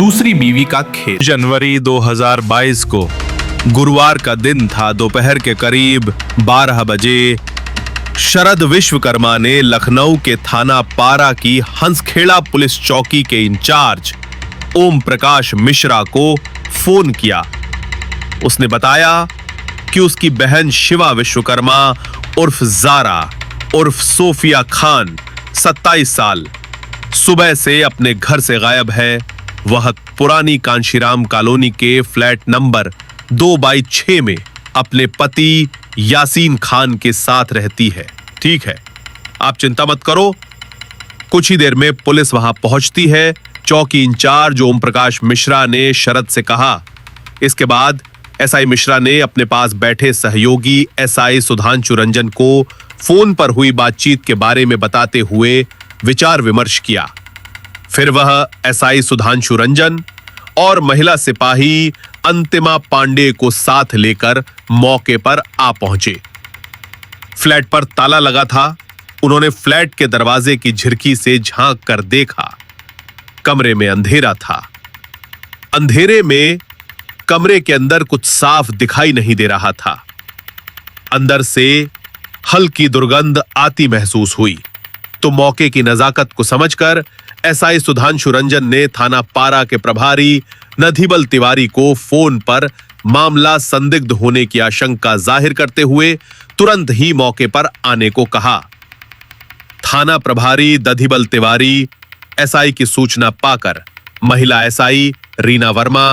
दूसरी बीवी का खेल। जनवरी 2022 को गुरुवार का दिन था। दोपहर के करीब 12 बजे शरद विश्वकर्मा ने लखनऊ के थाना पारा की हंसखेड़ा पुलिस चौकी के इंचार्ज ओम प्रकाश मिश्रा को फोन किया। उसने बताया कि उसकी बहन शिवा विश्वकर्मा उर्फ जारा उर्फ सोफिया खान 27 साल सुबह से अपने घर से गायब है। वह पुरानी कांशीराम कॉलोनी के फ्लैट नंबर 2/6 में अपने पति यासीन खान के साथ रहती है। ठीक है, आप चिंता मत करो, कुछ ही देर में पुलिस वहां पहुंचती है, चौकी इंचार्ज ओम प्रकाश मिश्रा ने शरद से कहा। इसके बाद एसआई मिश्रा ने अपने पास बैठे सहयोगी एसआई सुधांशु रंजन को फोन पर हुई बातचीत के बारे में बताते हुए विचार विमर्श किया। फिर वह एसआई सुधांशु रंजन और महिला सिपाही अंतिमा पांडे को साथ लेकर मौके पर आ पहुंचे। फ्लैट पर ताला लगा था। उन्होंने फ्लैट के दरवाजे की झिड़की से झांक कर देखा। कमरे में अंधेरा था। अंधेरे में कमरे के अंदर कुछ साफ दिखाई नहीं दे रहा था। अंदर से हल्की दुर्गंध आती महसूस हुई तो मौके की नजाकत को समझकर एसआई सुधांशु रंजन ने थाना पारा के प्रभारी नधिबल तिवारी को फोन पर मामला संदिग्ध होने की आशंका जाहिर करते हुए तुरंत ही मौके पर आने को कहा। थाना प्रभारी दधिबल तिवारी एसआई की सूचना पाकर महिला SI Reena Verma,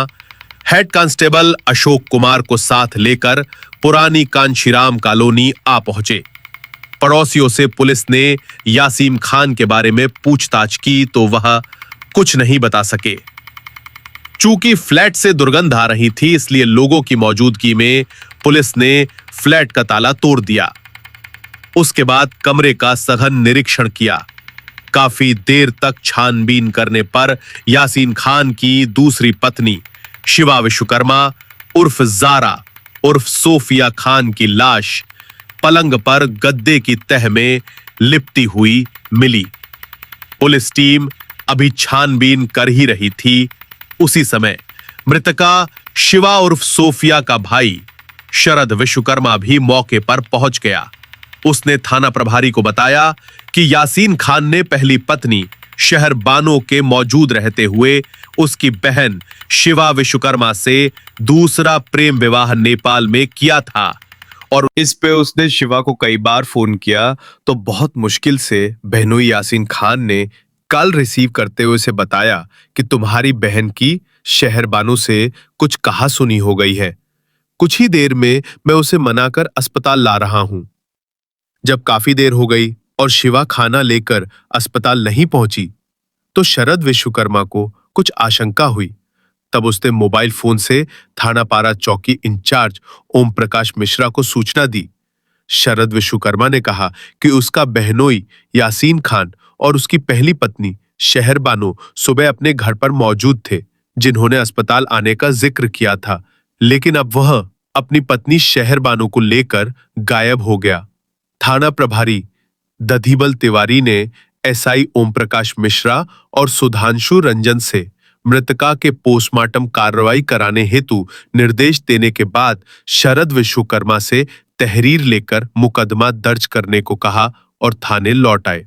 head constable Ashok Kumar को साथ लेकर पुरानी कांशीराम कॉलोनी आ पहुंचे। पड़ोसियों से पुलिस ने यासीन खान के बारे में पूछताछ की तो वह कुछ नहीं बता सके। चूंकि फ्लैट से दुर्गंध आ रही थी, इसलिए लोगों की मौजूदगी में पुलिस ने फ्लैट का ताला तोड़ दिया। उसके बाद कमरे का सघन निरीक्षण किया। काफी देर तक छानबीन करने पर यासीन खान की दूसरी पत्नी शिवा विश्वकर्मा उर्फ जारा उर्फ सोफिया खान की लाश पलंग पर गद्दे की तह में लिपटी हुई मिली। पुलिस टीम अभी छानबीन कर ही रही थी। उसी समय मृतका शिवा उर्फ सोफिया का भाई शरद विश्वकर्मा भी मौके पर पहुंच गया। उसने थाना प्रभारी को बताया कि यासीन खान ने पहली पत्नी शहर बानो के मौजूद रहते हुए उसकी बहन शिवा विश्वकर्मा से दूसरा प्रेम विवाह नेपाल में किया था और इस पे उसने शिवा को कई बार फोन किया तो बहुत मुश्किल से बहनोई यासीन खान ने कल रिसीव करते हुए उसे बताया कि तुम्हारी बहन की शहर बानो से कुछ कहा सुनी हो गई है। कुछ ही देर में मैं उसे मनाकर अस्पताल ला रहा हूं। जब काफी देर हो गई और शिवा खाना लेकर अस्पताल नहीं पहुंची तो शरद विश्वकर्मा को कुछ आशंका हुई। तब उसने मोबाइल फोन से थाना पारा चौकी इंचार्ज ओम प्रकाश मिश्रा को सूचना दी। शरद विश्वकर्मा ने कहा कि उसका बहनोई यासीन खान और उसकी पहली पत्नी शहर बानो सुबह अपने घर पर मौजूद थे, जिन्होंने अस्पताल आने का जिक्र किया था, लेकिन अब वह अपनी पत्नी शहर बानो को लेकर गायब हो गया। थाना प्रभारी दधिबल तिवारी ने एसआई ओम प्रकाश मिश्रा और सुधांशु रंजन से मृतका के पोस्टमार्टम कार्रवाई कराने हेतु निर्देश देने के बाद शरद विश्वकर्मा से तहरीर लेकर मुकदमा दर्ज करने को कहा और थाने लौट आए।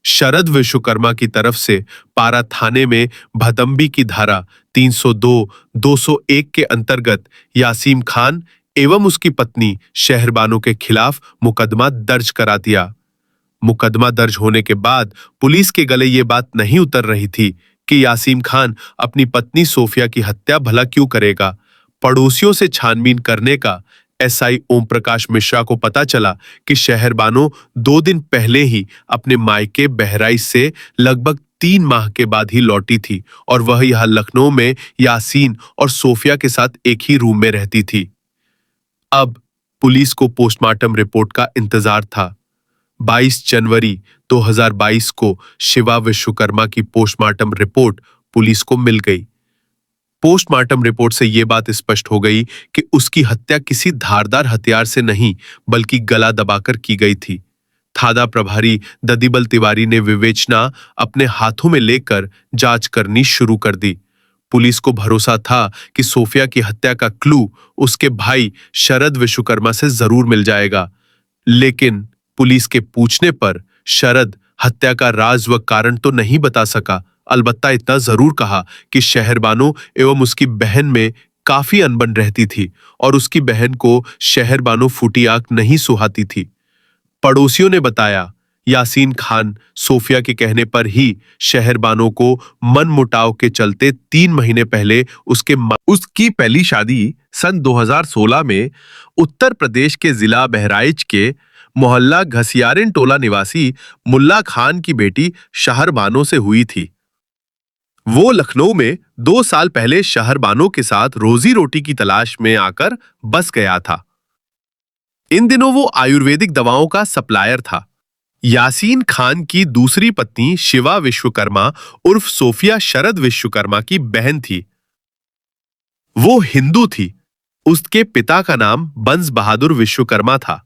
शरद विश्वकर्मा की तरफ से पारा थाने में भदम्बी की धारा 302, 201 के अंतर्गत यासीन खान एवं उसकी पत्नी शहरबानो के खिलाफ मुकदमा दर्ज करा दिया। मुकदमा दर्ज होने के बाद पुलिस के गले ये बात नहीं उतर रही थी कि यासीन खान अपनी पत्नी सोफिया की हत्या भला क्यों करेगा। पड़ोसियों से छानबीन करने का एसआई ओम प्रकाश मिश्रा को पता चला कि शहर बानो 2 दिन पहले ही अपने मायके बहराइच से लगभग 3 माह के बाद ही लौटी थी और वह यहां लखनऊ में यासीन और सोफिया के साथ एक ही रूम में रहती थी। अब पुलिस को पोस्टमार्टम रिपोर्ट का इंतजार था। 22 जनवरी 2022 को शिवा विश्वकर्मा की पोस्टमार्टम रिपोर्ट पुलिस को मिल गई। पोस्टमार्टम रिपोर्ट से यह बात स्पष्ट हो गई कि उसकी हत्या किसी धारदार हथियार से नहीं बल्कि गला दबाकर की गई थी। थाना प्रभारी दधिबल तिवारी ने विवेचना अपने हाथों में लेकर जांच करनी शुरू कर दी। पुलिस को भरोसा था कि सोफिया की हत्या का क्लू उसके भाई शरद विश्वकर्मा से जरूर मिल जाएगा, लेकिन पुलिस के पूछने पर शरद हत्या का राज व कारण तो नहीं बता सका। अलबत्ता इतना जरूर कहा कि शहरबानो एवं उसकी बहन में काफी अनबन रहती थी और उसकी बहन को शहरबानो फूटी आंख नहीं सुहाती थी। पड़ोसियों ने बताया यासीन खान सोफिया के कहने पर ही शहरबानो को मनमुटाव के चलते 3 महीने पहले उसकी पहली शादी सन 2016 में उत्तर प्रदेश के जिला बहराइच के मोहल्ला घसियारिन टोला निवासी मुल्ला खान की बेटी शहरबानो से हुई थी। वो लखनऊ में 2 साल पहले शहरबानो के साथ रोजी रोटी की तलाश में आकर बस गया था। इन दिनों वो आयुर्वेदिक दवाओं का सप्लायर था। यासीन खान की दूसरी पत्नी शिवा विश्वकर्मा उर्फ सोफिया शरद विश्वकर्मा की बहन थी। वो हिंदू थी। उसके पिता का नाम बंस बहादुर विश्वकर्मा था।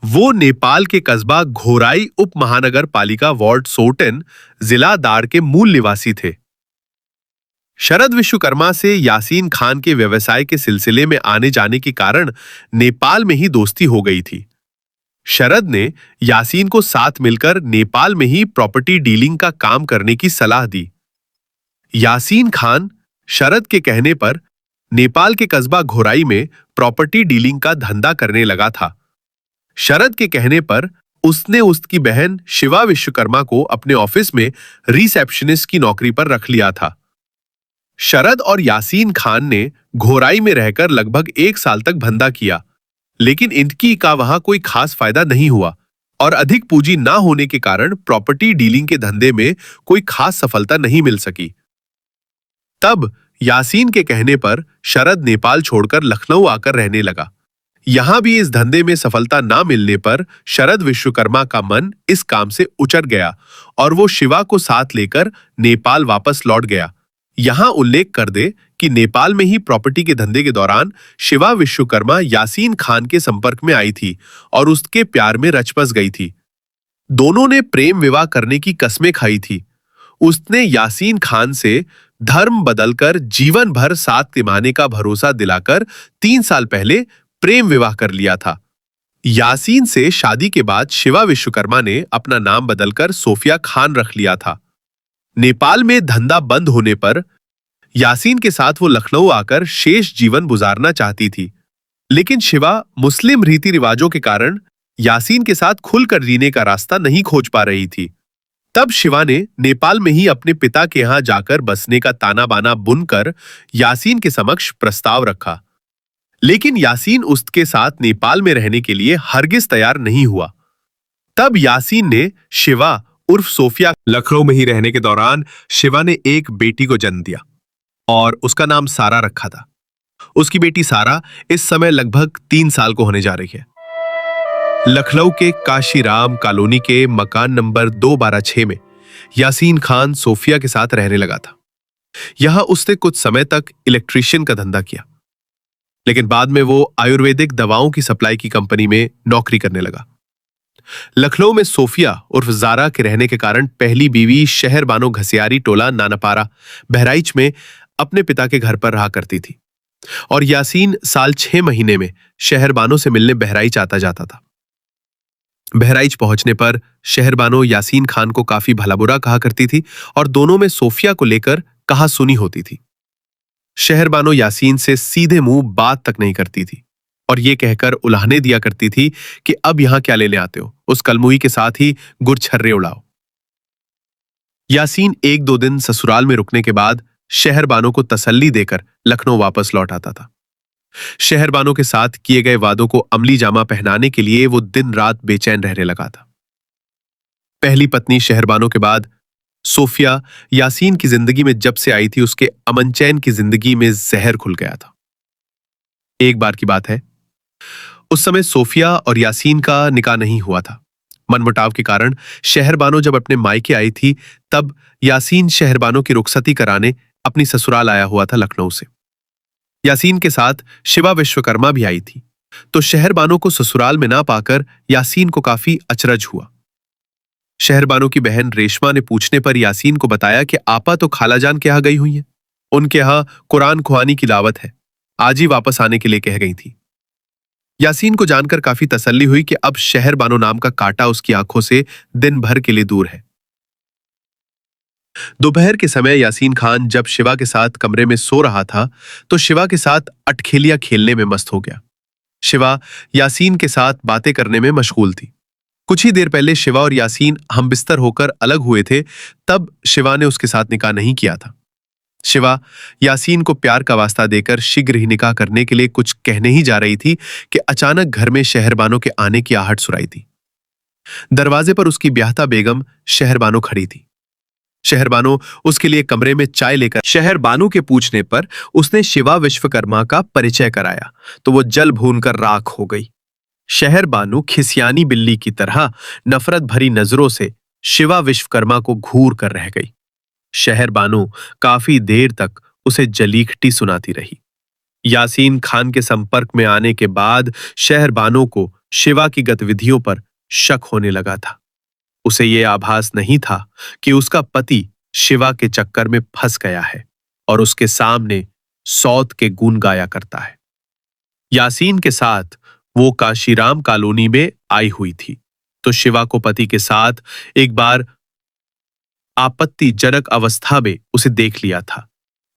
वो नेपाल के कस्बा घोराई उप महानगर पालिका वार्ड सोटेन जिला दाड़ के मूल निवासी थे। शरद विश्वकर्मा से यासीन खान के व्यवसाय के सिलसिले में आने जाने के कारण नेपाल में ही दोस्ती हो गई थी। शरद ने यासीन को साथ मिलकर नेपाल में ही प्रॉपर्टी डीलिंग का काम करने की सलाह दी। यासीन खान शरद के कहने पर नेपाल के कस्बा घोराई में प्रॉपर्टी डीलिंग का धंधा करने लगा था। शरद के कहने पर उसने उसकी बहन शिवा विश्वकर्मा को अपने ऑफिस में रिसेप्शनिस्ट की नौकरी पर रख लिया था। शरद और यासीन खान ने घोराई में रहकर लगभग 1 साल तक धंधा किया, लेकिन इनकी का वहां कोई खास फायदा नहीं हुआ और अधिक पूंजी ना होने के कारण प्रॉपर्टी डीलिंग के धंधे में कोई खास सफलता नहीं मिल सकी। तब यासीन के कहने पर शरद नेपाल छोड़कर लखनऊ आकर रहने लगा। यहां भी इस धंधे में सफलता ना मिलने पर शरद विश्वकर्मा का मन इस काम से उचट गया और वो शिवा को साथ लेकर नेपाल वापस लौट गया। यहां उल्लेख कर दे कि नेपाल में ही प्रॉपर्टी के धंधे के दौरान शिवा विश्वकर्मा यासीन खान के संपर्क में आई थी और उसके प्यार में रच बस गई थी। दोनों ने प्रेम विवाह करने की कस्में खाई थी। उसने यासीन खान से धर्म बदलकर जीवन भर साथ निभाने का भरोसा दिलाकर 3 साल पहले प्रेम विवाह कर लिया था। यासीन से शादी के बाद शिवा विश्वकर्मा ने अपना नाम बदलकर सोफिया खान रख लिया था। नेपाल में धंधा बंद होने पर यासीन के साथ वो लखनऊ आकर शेष जीवन गुजारना चाहती थी, लेकिन शिवा मुस्लिम रीति रिवाजों के कारण यासीन के साथ खुलकर जीने का रास्ता नहीं खोज पा रही थी। तब शिवा ने नेपाल में ही अपने पिता के यहां जाकर बसने का ताना बाना बुनकर यासीन के समक्ष प्रस्ताव रखा, लेकिन यासीन उसके साथ नेपाल में रहने के लिए हरगिज तैयार नहीं हुआ। तब यासीन ने शिवा उर्फ सोफिया लखनऊ में ही रहने के दौरान शिवा ने एक बेटी को जन्म दिया और उसका नाम सारा रखा था। उसकी बेटी सारा इस समय लगभग 3 साल को होने जा रही है। लखनऊ के काशीराम कॉलोनी के मकान नंबर 212-6 में यासीन खान सोफिया के साथ रहने लगा था। यहां उसने कुछ समय तक इलेक्ट्रीशियन का धंधा किया, लेकिन बाद में वो आयुर्वेदिक दवाओं की सप्लाई की कंपनी में नौकरी करने लगा। लखनऊ में सोफिया उर्फ जारा के रहने के कारण पहली बीवी शहरबानो घसियारी टोला नानापारा बहराइच में अपने पिता के घर पर रहा करती थी और यासीन साल 6 महीने में शहरबानो से मिलने बहराइच आता जाता था। बहराइच पहुंचने पर शहरबानो यासीन खान को काफी भला बुरा कहा करती थी और दोनों में सोफिया को लेकर कहा सुनी होती थी। शहरबानो यासीन से सीधे मुंह बात तक नहीं करती थी और ये कहकर उलाहने दिया करती थी कि अब यहां क्या लेने आते हो, उस कलमुई के साथ ही गुरछर्रे उड़ाओ। यासीन 1-2 दिन ससुराल में रुकने के बाद शहरबानो को तसल्ली देकर लखनऊ वापस लौट आता था। शहरबानो के साथ किए गए वादों को अमली जामा पहनाने के लिए वो दिन रात बेचैन रहने लगा था। पहली पत्नी शहरबानो के बाद सोफिया यासीन की जिंदगी में जब से आई थी, उसके अमन चैन की जिंदगी में जहर खुल गया था। एक बार की बात है, उस समय सोफिया और यासीन का निकाह नहीं हुआ था। मनमुटाव के कारण शहरबानो जब अपने मायके आई थी, तब यासीन शहरबानो की रुखसती कराने अपनी ससुराल आया हुआ था लखनऊ से। यासीन के साथ शिवा विश्वकर्मा भी आई थी, तो शहरबानो को ससुराल में ना पाकर यासीन को काफी अचरज हुआ। शहरबानो की बहन रेशमा ने पूछने पर यासीन को बताया कि आपा तो खालाजान के यहाँ गई हुई है। उनके यहाँ कुरान खुआनी की दावत है, आज ही वापस आने के लिए कह गई थी। यासीन को जानकर काफी तसल्ली हुई कि अब शहर बानो नाम का कांटा उसकी आंखों से दिन भर के लिए दूर है। दोपहर के समय यासीन खान जब शिवा के साथ कमरे में सो रहा था तो शिवा के साथ अटखेलियां खेलने में मस्त हो गया। शिवा यासीन के साथ बातें करने में मशगूल थी। कुछ ही देर पहले शिवा और यासीन हम बिस्तर होकर अलग हुए थे, तब शिवा ने उसके साथ निकाह नहीं किया था। शिवा यासीन को प्यार का वास्ता देकर शीघ्र ही निकाह करने के लिए कुछ कहने ही जा रही थी कि अचानक घर में शहरबानो के आने की आहट सुनाई थी। दरवाजे पर उसकी ब्याहता बेगम शहरबानो खड़ी थी। शहरबानो उसके लिए कमरे में चाय लेकर शहरबानो के पूछने पर उसने शिवा विश्वकर्मा का परिचय कराया तो वो जल भून कर राख हो गई। शहरबानो खिसियानी बिल्ली की तरह नफरत भरी नजरों से शिवा विश्वकर्मा को घूर कर रह गई। शहरबानो काफी देर तक उसे जलीखटी सुनाती रही। यासीन खान के संपर्क में आने के बाद शहरबानो को शिवा की गतिविधियों पर शक होने लगा था। उसे यह आभास नहीं था कि उसका पति शिवा के चक्कर में फंस गया है और उसके सामने सौत के गुण गाया करता है। यासीन के साथ वो काशीराम कॉलोनी में आई हुई थी तो शिवा को पति के साथ एक बार आपत्तिजनक अवस्था में उसे देख लिया था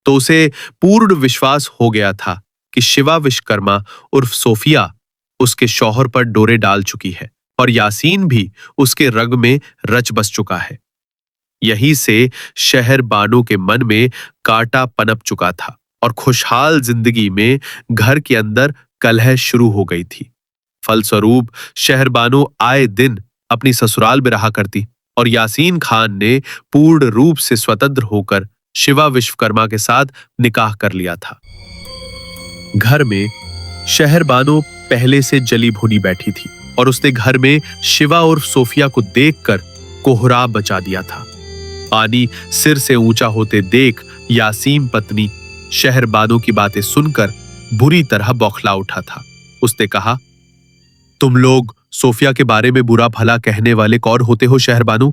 तो उसे पूर्ण विश्वास हो गया था कि शिवा विश्वकर्मा उर्फ सोफिया उसके शौहर पर डोरे डाल चुकी है और यासीन भी उसके रग में रच बस चुका है। यहीं से शहरबानो के मन में कांटा पनप चुका था और खुशहाल जिंदगी में घर के अंदर कलह शुरू हो गई थी। फलस्वरूप शहरबानो आए दिन अपनी ससुराल में रहा करती और यासीन खान ने पूर्ण रूप से स्वतंत्र होकर शिवा विश्वकर्मा के साथ निकाह कर लिया था। घर में शहरबानो पहले से जली भुनी बैठी थी और उसने घर में शिवा और सोफिया को देखकर कोहराब बचा दिया था। पानी सिर से ऊंचा होते देख यासीन पत्नी शहरबानो की बातें सुनकर बुरी तरह बौखला उठा था। उसने कहा, तुम लोग सोफिया के बारे में बुरा भला कहने वाले कौन होते हो शहरबानो?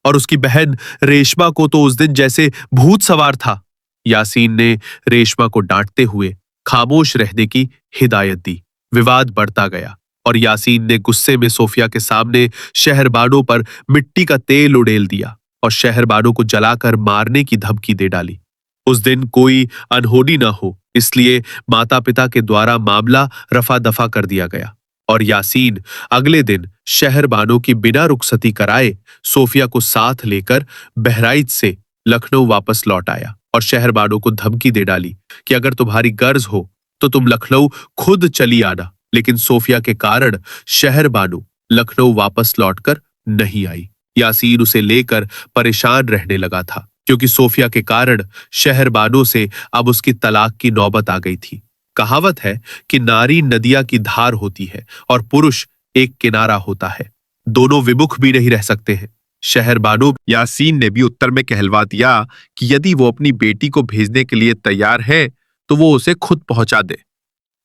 और उसकी बहन रेशमा को तो उस दिन जैसे भूत सवार था। यासीन ने रेशमा को डांटते हुए खामोश रहने की हिदायत दी। विवाद बढ़ता गया और यासीन ने गुस्से में सोफिया के सामने शहरबानो पर मिट्टी का तेल उड़ेल दिया और शहरबानो को जलाकर मारने की धमकी दे डाली। उस दिन कोई अनहोनी न हो इसलिए माता पिता के द्वारा मामला रफा दफा कर दिया गया और यासीन अगले दिन शहरबानो की बिना रुखसती कराए सोफिया को साथ लेकर बहराइच से लखनऊ वापस लौट आया और शहरबानो को धमकी दे डाली कि अगर तुम्हारी गर्ज हो तो तुम लखनऊ खुद चली आना। लेकिन सोफिया के कारण शहरबानो लखनऊ वापस लौटकर नहीं आई। यासीन उसे लेकर परेशान रहने लगा था क्योंकि सोफिया के कारण शहरबानो से अब उसकी तलाक की नौबत आ गई थी। कहावत है कि नारी नदिया की धार होती है और पुरुष एक किनारा होता है, दोनों विमुख भी नहीं रह सकते हैं। शहरबानो यासीन ने भी उत्तर में कहलवा दिया कि यदि वो अपनी बेटी को भेजने के लिए तैयार है तो वो उसे खुद पहुंचा दे,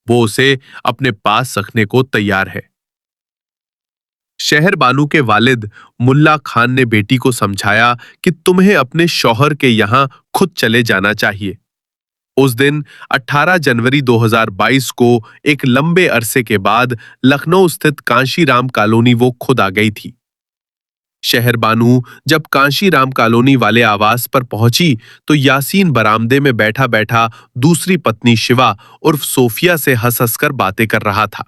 वो उसे अपने पास रखने को तैयार है। शहरबानो के वालिद मुल्ला खान ने बेटी को समझाया कि तुम्हें अपने शौहर के यहां खुद चले जाना चाहिए। उस दिन 18 जनवरी 2022 को एक लंबे अरसे के बाद लखनऊ स्थित कांशीराम कॉलोनी वो खुद आ गई थी। शहरबानो जब कांशीराम कॉलोनी वाले आवास पर पहुंची तो यासीन बरामदे में बैठा बैठा दूसरी पत्नी शिवा उर्फ सोफिया से हंस हंस कर बातें कर रहा था।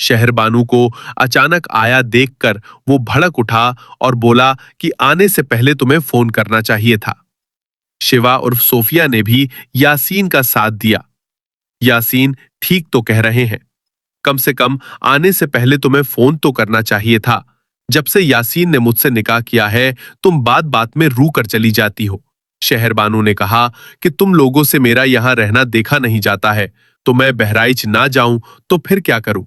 शहरबानो को अचानक आया देखकर वो भड़क उठा और बोला कि आने से पहले तुम्हें फोन करना चाहिए था। शिवा उर्फ सोफिया ने भी यासीन का साथ दिया। यासीन ठीक तो कह रहे हैं, कम से कम आने से पहले तुम्हें फोन तो करना चाहिए था। जब से यासीन ने मुझसे निकाह किया है तुम बात बात में रू कर चली जाती हो। शहरबानो ने कहा कि तुम लोगों से मेरा यहां रहना देखा नहीं जाता है, तो मैं बहराइच ना जाऊं तो फिर क्या करूं।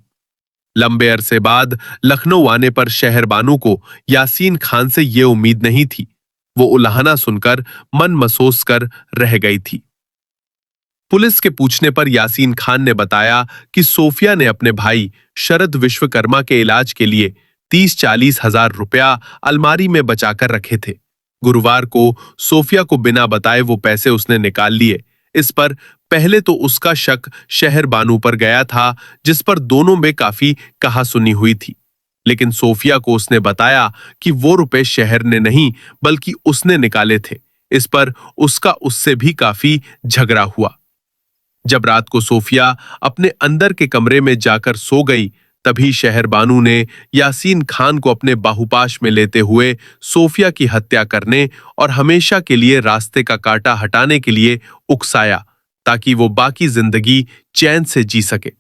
लंबे अरसे बाद लखनऊ आने पर शहरबानो को यासीन खान से ये उम्मीद नहीं थी। वो उलाहना सुनकर मन मसोस कर रह गई थी। पुलिस के पूछने पर यासीन खान ने बताया कि सोफिया ने अपने भाई शरद विश्वकर्मा के इलाज के लिए 30-40 हजार रुपया अलमारी में बचाकर रखे थे। गुरुवार को सोफिया को बिना बताए वो पैसे उसने निकाल लिए। इस पर पहले तो उसका शक शहर बानू पर गया था, जिस पर दोनों में काफी कहासुनी हुई थी। लेकिन सोफिया को उसने बताया कि वो रुपए शहर ने नहीं बल्कि उसने निकाले थे। इस पर उसका उससे भी काफी झगड़ा हुआ। जब रात को सोफिया अपने अंदर के कमरे में जाकर सो गई, तभी शहर बानू ने यासीन खान को अपने बाहुपाश में लेते हुए सोफिया की हत्या करने और हमेशा के लिए रास्ते का कांटा हटाने के लिए उकसाया, ताकि वो बाकी जिंदगी चैन से जी सके।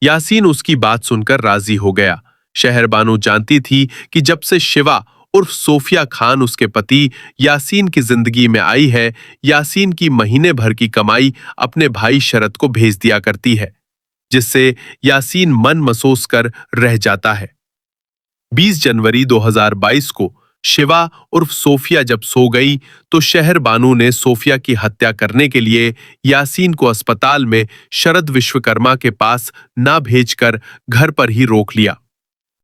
यासीन उसकी बात सुनकर राजी हो गया। शहर बानू जानती थी कि जब से शिवा उर्फ सोफिया खान उसके पति यासीन की जिंदगी में आई है, यासीन की महीने भर की कमाई अपने भाई शरद को भेज दिया करती है, जिससे यासीन मन मसोस कर रह जाता है। 20 जनवरी 2022 को शिवा उर्फ सोफिया जब सो गई, तो शहर बानू ने सोफिया की हत्या करने के लिए यासीन को अस्पताल में शरद विश्वकर्मा के पास ना भेजकर घर पर ही रोक लिया।